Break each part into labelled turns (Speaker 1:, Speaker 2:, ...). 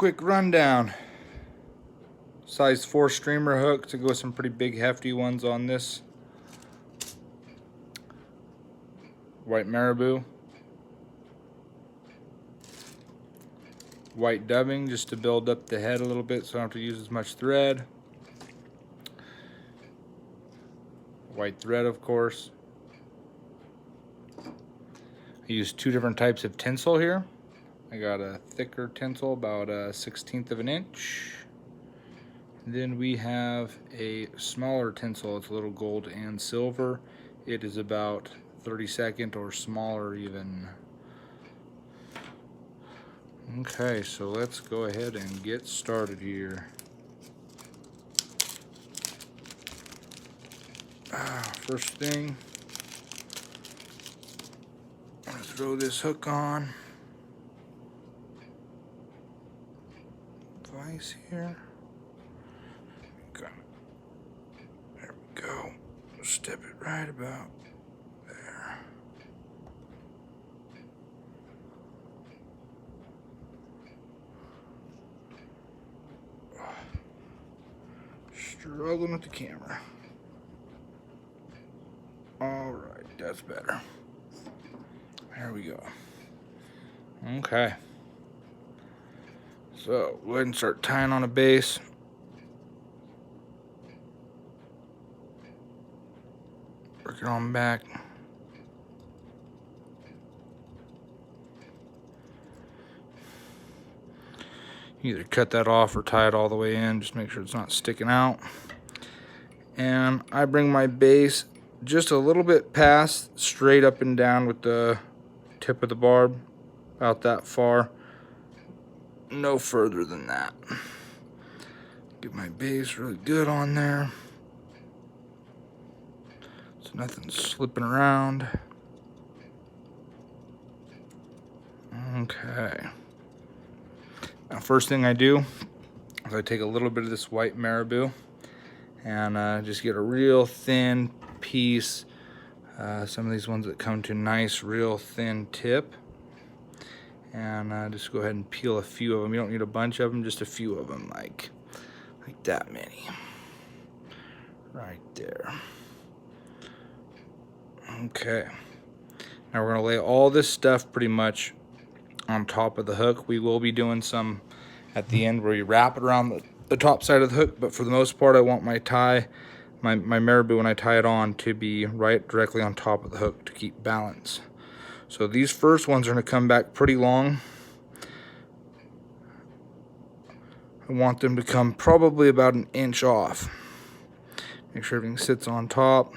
Speaker 1: quick rundown. Size 4 streamer hook to go with some pretty big hefty ones on this. White marabou. White dubbing just to build up the head a little bit so I don't have to use as much thread. White thread, of course. I use 2 different types of tinsel here. I got a thicker tinsel, about a 1/16 of an inch. Then we have a smaller tinsel. It's a little gold and silver. It is about 32nd or smaller even. Okay, so let's go ahead and get started here. First thing, I'm gonna throw this hook on. Vise here. Okay. There we go. Step it right about there. Struggling with the camera. Alright, that's better. There we go. Okay. So, go ahead and start tying on a base. Work it on back. Either cut that off or tie it all the way in, just make sure it's not sticking out. And I bring my base just a little bit past, straight up and down with the tip of the barb, about that far. No further than that. Get my base really good on there, so nothing's slipping around. Okay. Now, first thing I do is I take a little bit of this white marabou and just get a real thin piece. Some of these ones that come to nice, real thin tip. And just go ahead and peel a few of them. You don't need a bunch of them, just a few of them, like that many. Right there. Okay. Now we're gonna lay all this stuff pretty much on top of the hook. We will be doing some at the end where you wrap it around the top side of the hook, but for the most part I want my tie, my marabou, when I tie it on, to be right directly on top of the hook to keep balance. So these first ones are going to come back pretty long. I want them to come probably about 1 inch off. Make sure everything sits on top.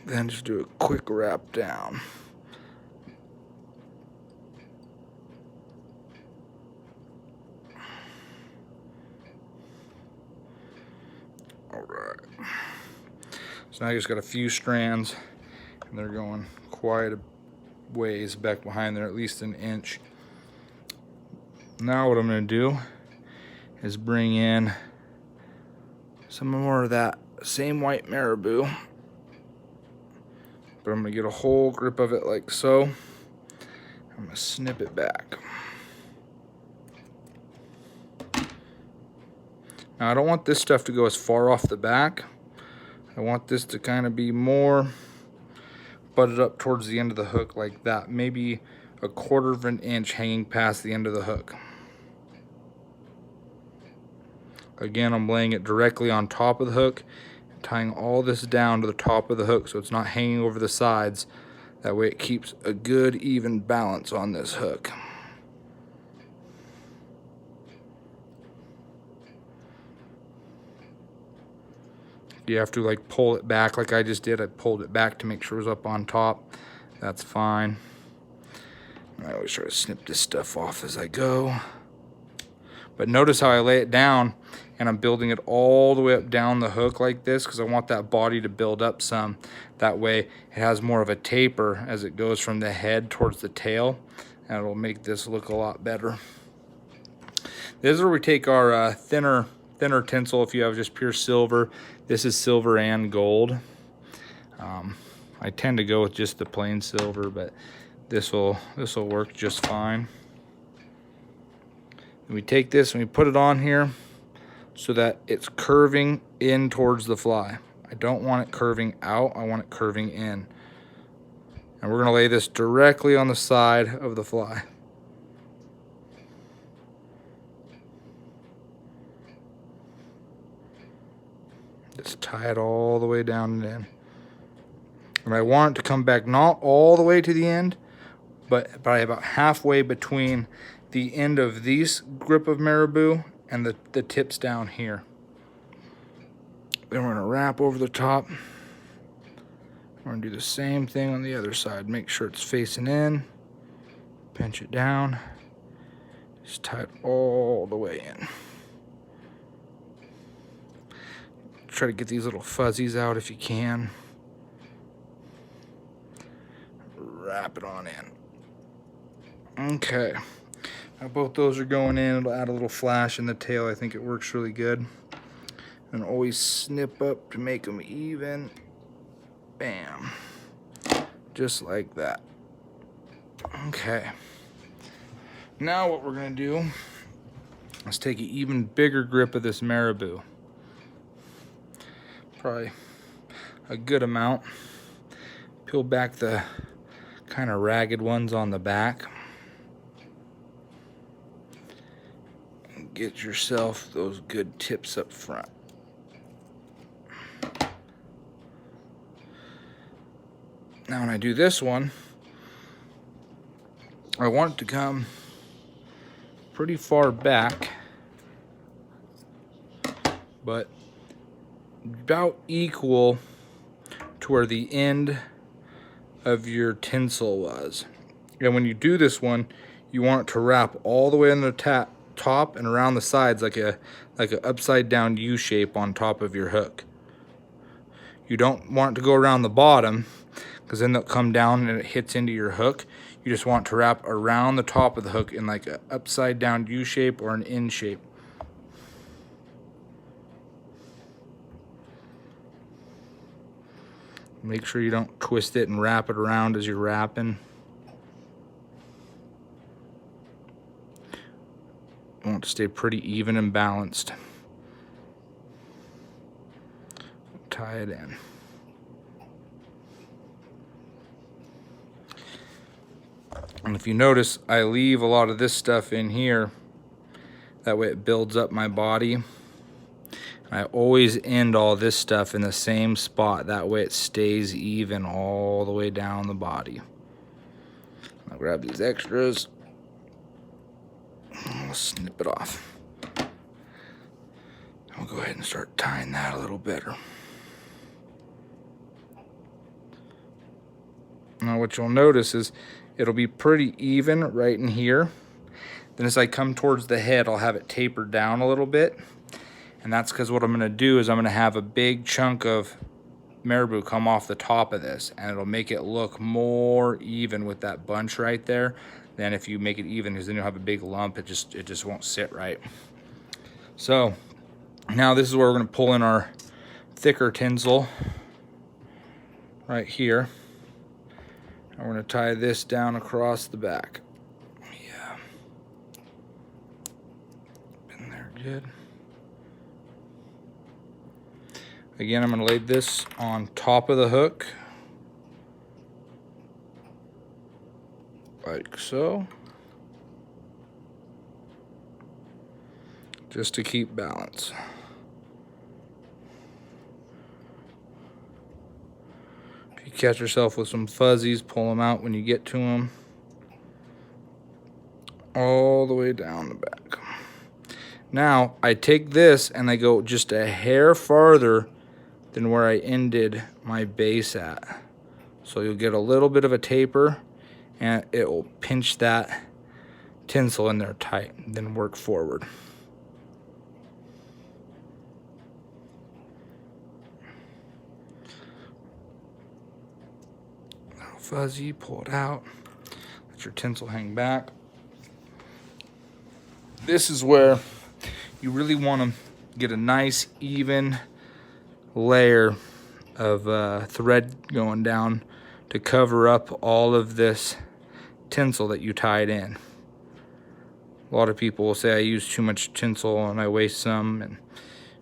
Speaker 1: Then just do a quick wrap down. Alright. So now I just got a few strands, and they're going quite a ways back behind there, at least 1 inch. Now what I'm going to do is bring in some more of that same white marabou, but I'm going to get a whole grip of it like so. I'm going to snip it back. Now I don't want this stuff to go as far off the back. I want this to kind of be more butted up towards the end of the hook like that. Maybe 1/4 of an inch hanging past the end of the hook. Again, I'm laying it directly on top of the hook, tying all this down to the top of the hook so it's not hanging over the sides. That way it keeps a good even balance on this hook. You have to like pull it back like I just did. I pulled it back to make sure it was up on top. That's fine. I always try to snip this stuff off as I go. But notice how I lay it down and I'm building it all the way up down the hook like this because I want that body to build up some. That way it has more of a taper as it goes from the head towards the tail, and it'll make this look a lot better. This is where we take our thinner tinsel. If you have just pure silver, this is silver and gold. I tend to go with just the plain silver, but this will work just fine. And we take this and we put it on here so that it's curving in towards the fly. I don't want it curving out, I want it curving in. And we're gonna lay this directly on the side of the fly. Just tie it all the way down and in. And I want it to come back not all the way to the end, but probably about halfway between the end of this grip of marabou and the tips down here. Then we're gonna wrap over the top. We're gonna do the same thing on the other side. Make sure it's facing in, pinch it down, just tie it all the way in. Try to get these little fuzzies out if you can. Wrap it on in. Okay. Now both those are going in. It'll add a little flash in the tail. I think it works really good. And always snip up to make them even. Bam. Just like that. Okay. Now what we're going to do is take an even bigger grip of this marabou. Probably a good amount. Peel back the kind of ragged ones on the back. And get yourself those good tips up front. Now when I do this one, I want it to come pretty far back, but about equal to where the end of your tinsel was. And when you do this one, you want it to wrap all the way on the top and around the sides like a upside down U shape on top of your hook. You don't want it to go around the bottom, because then they'll come down and it hits into your hook. You just want to wrap around the top of the hook in like an upside down U shape or an N shape. Make sure you don't twist it and wrap it around as you're wrapping. You want it to stay pretty even and balanced. Tie it in. And if you notice, I leave a lot of this stuff in here. That way it builds up my body. I always end all this stuff in the same spot. That way it stays even all the way down the body. I'll grab these extras. I'll snip it off. I'll go ahead and start tying that a little better. Now what you'll notice is it'll be pretty even right in here. Then as I come towards the head, I'll have it tapered down a little bit. And that's because what I'm going to do is I'm going to have a big chunk of marabou come off the top of this, and it'll make it look more even with that bunch right there than if you make it even, because then you'll have a big lump. It just won't sit right. So now this is where we're going to pull in our thicker tinsel right here. And we're going to tie this down across the back. Yeah. Been there good. Again, I'm going to lay this on top of the hook, like so, just to keep balance. If you catch yourself with some fuzzies, pull them out when you get to them, all the way down the back. Now, I take this and I go just a hair farther than where I ended my base at. So you'll get a little bit of a taper and it will pinch that tinsel in there tight, and then work forward. Little fuzzy, pull it out, let your tinsel hang back. This is where you really want to get a nice even layer of thread going down to cover up all of this tinsel that you tied in. A lot of people will say I use too much tinsel and I waste some, and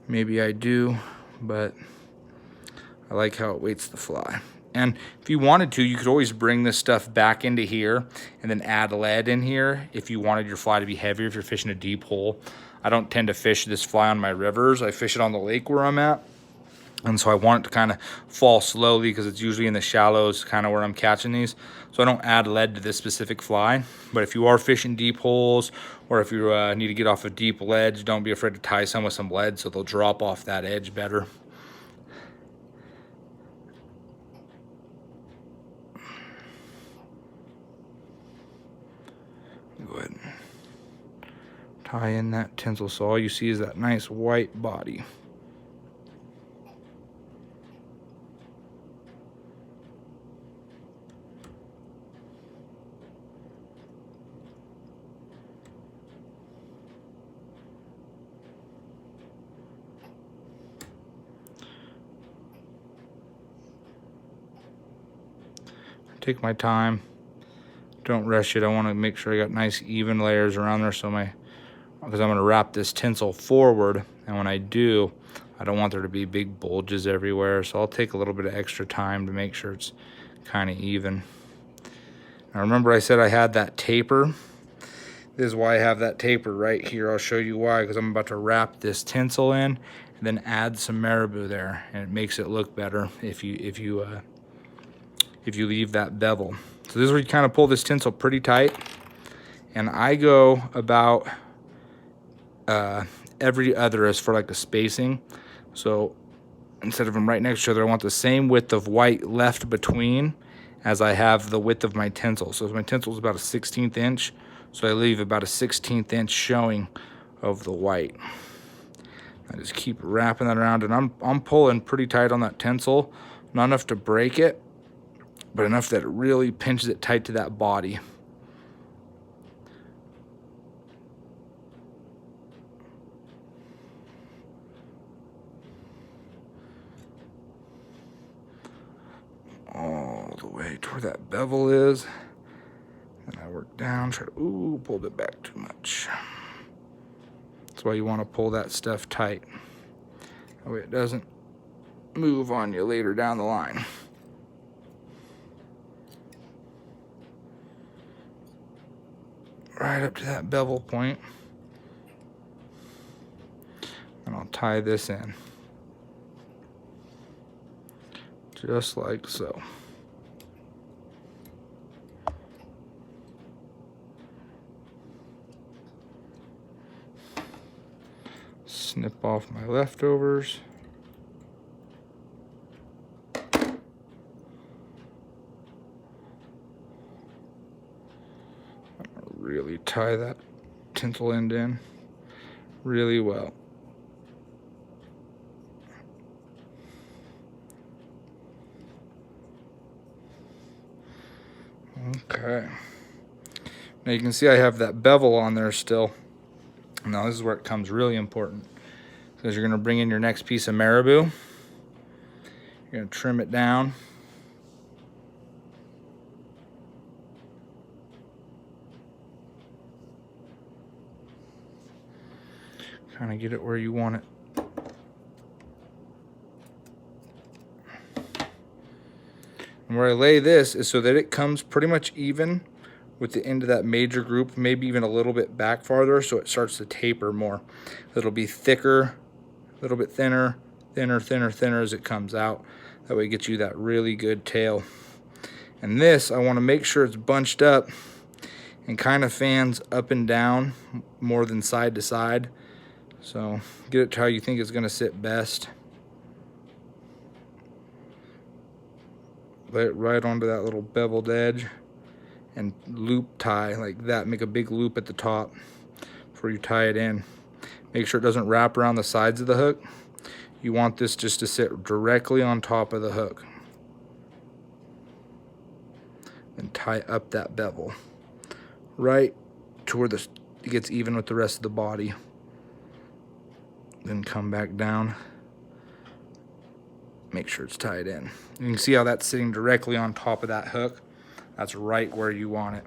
Speaker 1: maybe I do, but I like how it weights the fly. And if you wanted to, you could always bring this stuff back into here and then add lead in here if you wanted your fly to be heavier, if you're fishing a deep hole. I don't tend to fish this fly on my rivers. I fish it on the lake where I'm at. And so I want it to kind of fall slowly because it's usually in the shallows kind of where I'm catching these. So I don't add lead to this specific fly. But if you are fishing deep holes, or if you need to get off a deep ledge, don't be afraid to tie some with some lead so they'll drop off that edge better. Go ahead and tie in that tinsel so all you see is that nice white body. Take my time, don't rush it. I want to make sure I got nice even layers around there because I'm going to wrap this tinsel forward, and when I do, I don't want there to be big bulges everywhere, so I'll take a little bit of extra time to make sure it's kind of even. Now remember I said I had that taper. This is why I have that taper right here. I'll show you why, because I'm about to wrap this tinsel in and then add some marabou there, and it makes it look better if you leave that bevel. So this is where you kind of pull this tinsel pretty tight, and I go about every other as for like a spacing. So instead of them right next to each other, I want the same width of white left between as I have the width of my tinsel. So my tinsel is about a 1/16 inch, so I leave about a 1/16 inch showing of the white. I just keep wrapping that around, and I'm pulling pretty tight on that tinsel, not enough to break it, but enough that it really pinches it tight to that body. All the way to where that bevel is. And I work down, try to, pulled it back too much. That's why you want to pull that stuff tight. That way it doesn't move on you later down the line. Right up to that bevel point. And I'll tie this in. Just like so. Snip off my leftovers. Really tie that tinsel end in really well. Okay. Now you can see I have that bevel on there still. Now this is where it comes really important, because you're going to bring in your next piece of marabou. You're going to trim it down. Kind of get it where you want it. And where I lay this is so that it comes pretty much even with the end of that major group, maybe even a little bit back farther, so it starts to taper more. It'll be thicker, a little bit thinner, thinner, thinner, thinner as it comes out. That way it gets you that really good tail. And this, I want to make sure it's bunched up and kind of fans up and down more than side to side. So get it to how you think it's going to sit best. Lay it right onto that little beveled edge and loop tie like that. Make a big loop at the top before you tie it in. Make sure it doesn't wrap around the sides of the hook. You want this just to sit directly on top of the hook. And tie up that bevel right to where it gets even with the rest of the body. Then come back down. Make sure it's tied in. You can see how that's sitting directly on top of that hook. That's right where you want it.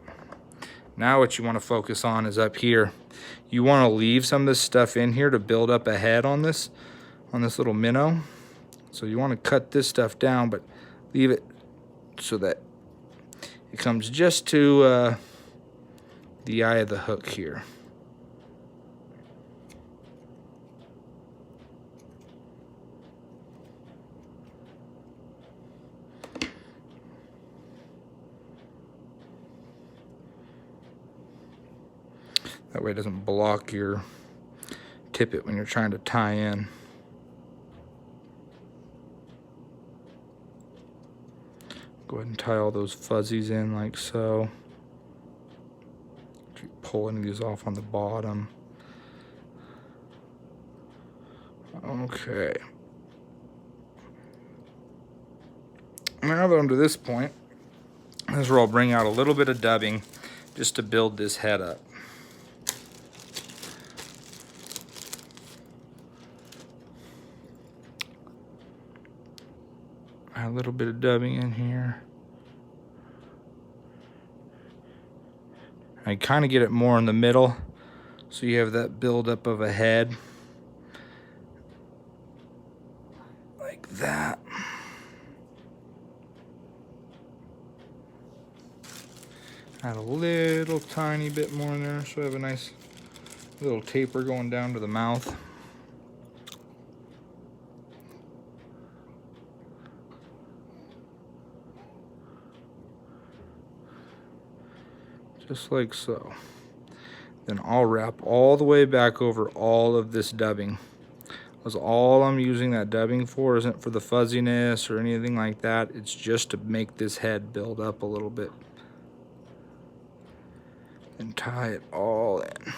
Speaker 1: Now what you want to focus on is up here. You want to leave some of this stuff in here to build up a head on this little minnow. So you want to cut this stuff down, but leave it so that it comes just to the eye of the hook here. That way it doesn't block your tippet when you're trying to tie in. Go ahead and tie all those fuzzies in like so. Keep pulling these off on the bottom. Okay. Now that I'm to this point, this is where I'll bring out a little bit of dubbing just to build this head up. A little bit of dubbing in here. I kind of get it more in the middle, so you have that buildup of a head. Like that. Add a little tiny bit more in there, so I have a nice little taper going down to the mouth. Just like so. Then I'll wrap all the way back over all of this dubbing. Because all I'm using that dubbing for isn't for the fuzziness or anything like that. It's just to make this head build up a little bit. And tie it all in.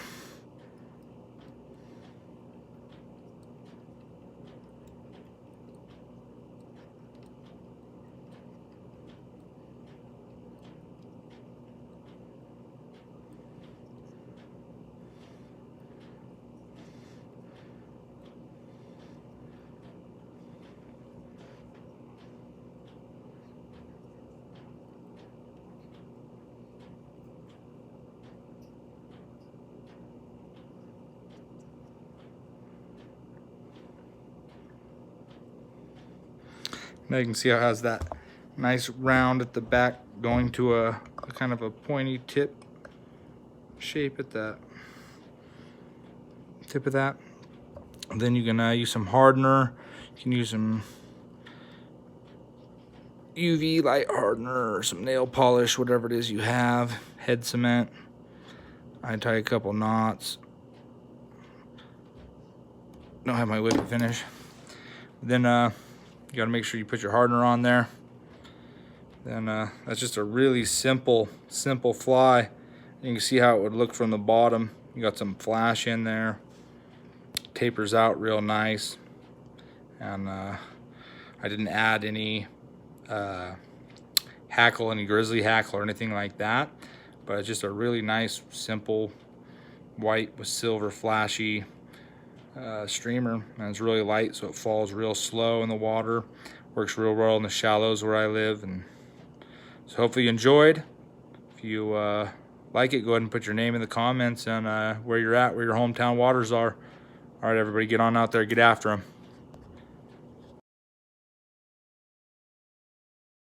Speaker 1: Now you can see how it has that nice round at the back going to a kind of a pointy tip shape at that tip of that. And then you can use some hardener. You can use some UV light hardener or some nail polish, whatever it is you have. Head cement. I tie a couple knots. Don't have my whip finish. Then you got to make sure you put your hardener on there. Then that's just a really simple fly. You can see how it would look from the bottom. You got some flash in there. Tapers out real nice. And I didn't add any hackle, any grizzly hackle or anything like that. But it's just a really nice, simple, white with silver flashy streamer, and it's really light, so it falls real slow in the water. Works real well in the shallows where I live. And so hopefully you enjoyed. If you like it, go ahead and put your name in the comments and where you're at, where your hometown waters are. All right, everybody, get on out there, get after them.